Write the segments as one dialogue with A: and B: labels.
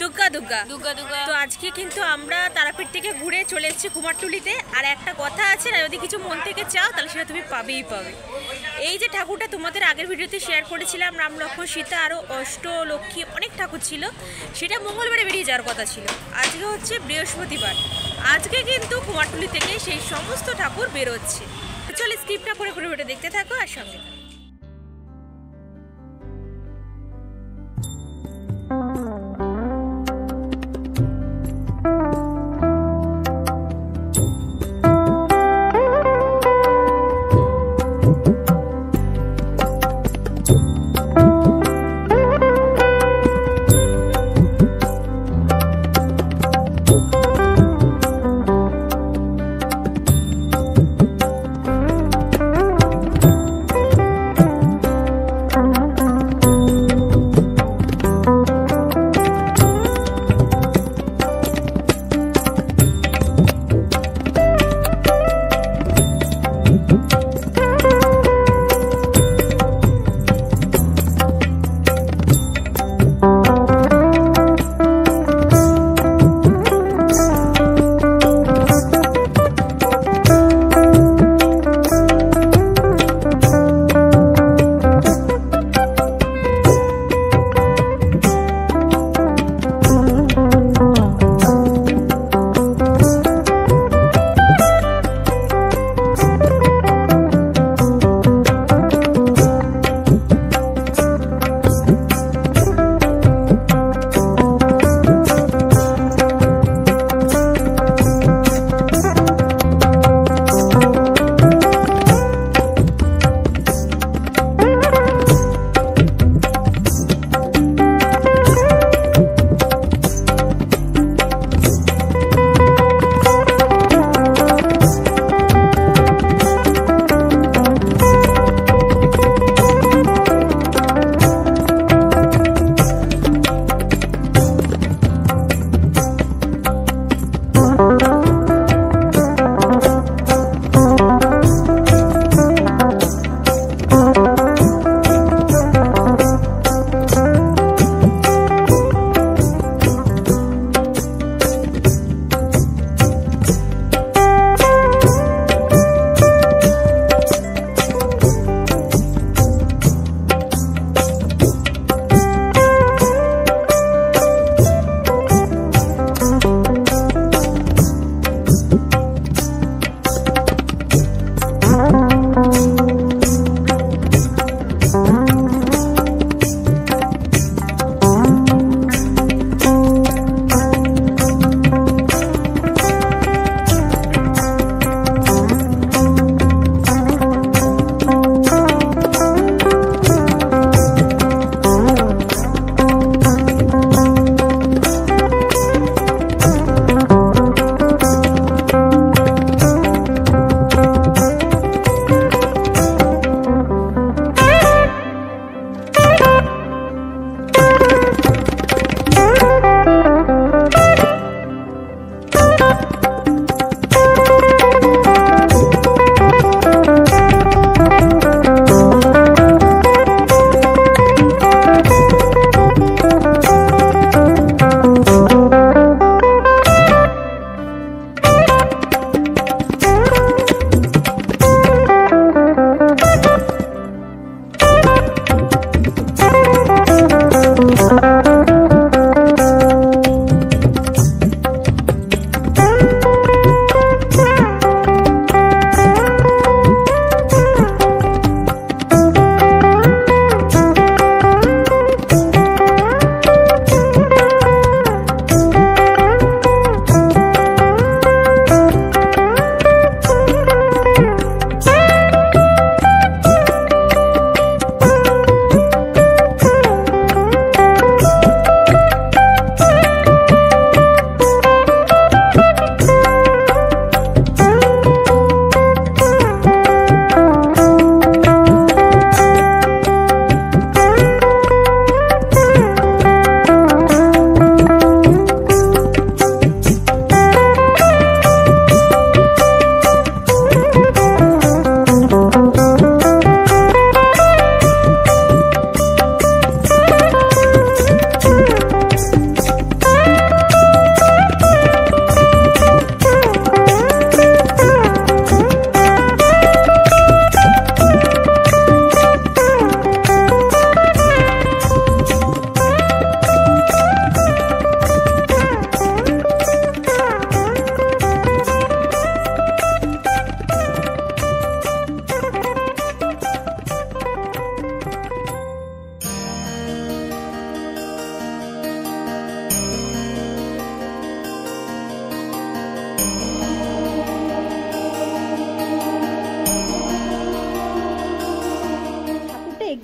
A: দুগ্গা দুগ্গা দুগ্গা দুগ্গা। তো আজকে কিন্তু আমরা তারাপীঠ থেকে ঘুরে চলে এসেছি কুমারটুলিতে। আর একটা কথা আছে না, যদি কিছু মন থেকে চাও তাহলে সেটা তুমি পাবেই পাবে। এই যে ঠাকুরটা তোমাদের আগের ভিডিওতে শেয়ার করেছিলাম, রাম লক্ষ্মণ সীতা আরও অষ্টলক্ষ্মী অনেক ঠাকুর ছিল, সেটা মঙ্গলবারে বেরিয়ে যাওয়ার কথা ছিল। আজকে হচ্ছে বৃহস্পতিবার, আজকে কিন্তু কুমারটুলি থেকে সেই সমস্ত ঠাকুর বেরোচ্ছে। চলো স্কিপ না করে ভিডিওটা দেখতে থাকো আর সঙ্গে।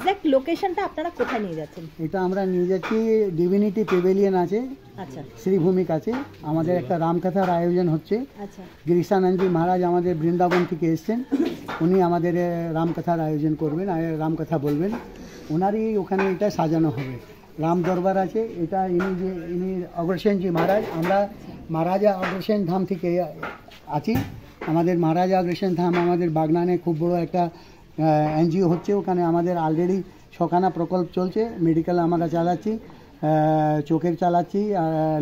B: এক্স্যাক্ট লোকেশনটা আপনারা কোথায় নিয়ে যাচ্ছেন?
C: এটা আমরা নিয়ে যাচ্ছি ডিভিনিটি পেভিলিয়ন আছে,
B: আচ্ছা
C: শ্রীভূমি কাছে। আমাদের একটা রামকথার আয়োজন হচ্ছে।
B: আচ্ছা
C: গিরিশানন্দজি মহারাজ আমাদের বৃন্দাবন থেকে এসছেন, উনি আমাদের রামকথার আয়োজন করবেন, আর রামকথা বলবেন। ওনারই ওখানে এটা সাজানো হবে। রাম দরবার আছে, এটা ইনি অগ্রসেনজি মহারাজ। আমরা মহারাজা অগ্রসেন ধাম থেকে আছি। আমাদের মহারাজা অগ্রসেন ধাম আমাদের বাগনানে খুব বড় একটা এনজিও হচ্ছে। ওখানে আমাদের অলরেডি 6খানা প্রকল্প চলছে। মেডিকেল আমরা চালাচ্ছি, চোখের চালাচ্ছি,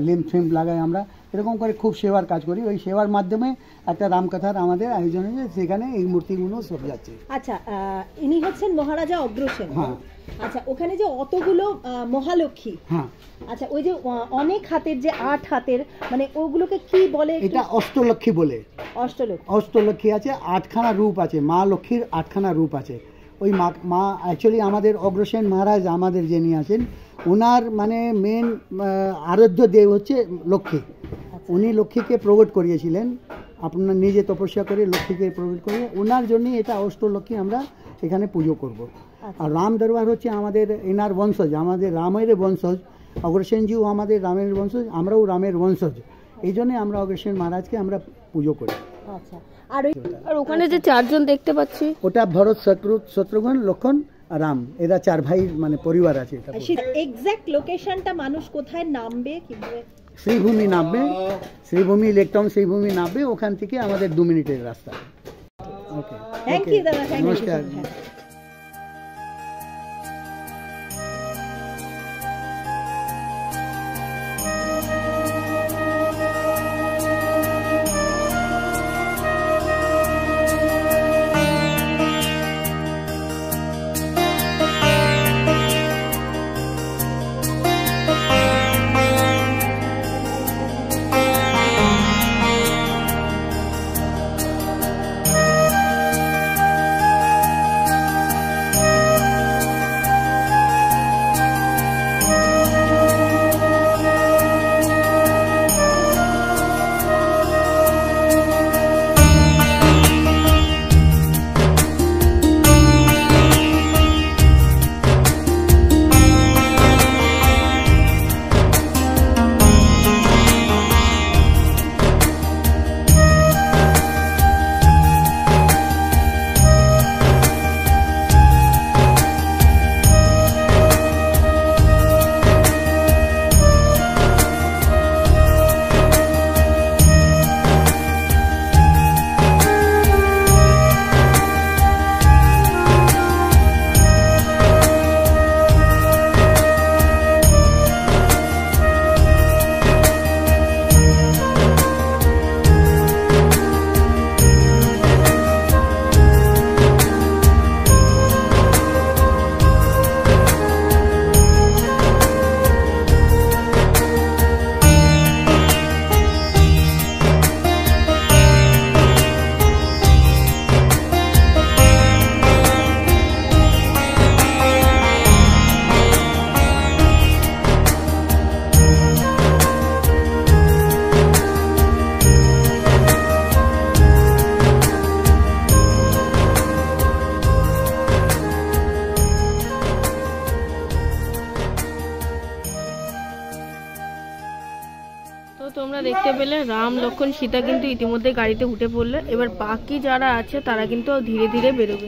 C: লিম্ফ ফিম্প লাগাই। আমরা এরকম করে খুব সেবার কাজ করি। ওই সেবার মাধ্যমে একটা রামকথার আমাদের আয়োজন হয়েছে, সেখানে এই মূর্তিগুলো সব যাচ্ছে।
B: আচ্ছা, ইনি হচ্ছেন মহারাজা অগ্রসেন।
C: হ্যাঁ।
B: আচ্ছা, ওখানে যে অতগুলো মহালক্ষ্মী,
C: হ্যাঁ,
B: আচ্ছা ওই যে অনেক হাতের যে 8 হাতের, মানে ওগুলোকে কি বলে?
C: এটা অষ্টলক্ষ্মী বলে। অষ্টলক্ষ্মী আছে, 8খানা রূপ আছে। মা লক্ষ্মীর 8খানা রূপ আছে। ওই মা অ্যাকচুয়ালি আমাদের অগ্রসেন মহারাজ আমাদের যিনি আছেন, ওনার মানে মেন আরাধ্য দেব হচ্ছে লক্ষ্মী। উনি লক্ষ্মীকে প্রকট করিয়েছিলেন, আপনার নিজে তপস্যা করে লক্ষ্মীকে প্রকট করে। ওনার জন্যই এটা অষ্টলক্ষ্মী আমরা এখানে পুজো করব। আর রাম দরবার হচ্ছে আমাদের এনার বংশজ, আমাদের রামের বংশজ। অগ্রসেনজিও আমাদের রামের বংশজ, আমরাও রামের বংশজ। এই জন্যে আমরা অগ্রসেন মহারাজকে আমরা পুজো করি।
B: আচ্ছা, আর ওখানে যে 4 জন দেখতে পাচ্ছি,
C: ওটা ভরত, শত্রুঘ্ন, লক্ষণ, রাম, এরা 4 ভাই মানে পরিবার আছে।
B: এক্স্যাক্ট লোকেশনটা মানুষ কোথায় নামবে, কিভাবে?
C: শ্রীভূমি নামবে, শ্রীভূমি ইলেকট্রন শ্রীভূমি নামবে। ওখান থেকে আমাদের 2 মিনিটের রাস্তা। ওকে,
B: থ্যাংক ইউ দাদা,
C: নমস্কার।
D: তোমরা দেখতে পেলে রাম, লক্ষণ, সীতা কিন্তু ইতিমধ্যে গাড়িতে উঠে পড়লে। এবার বাকি যারা আছে তারা কিন্তু ধীরে ধীরে বেরোবে।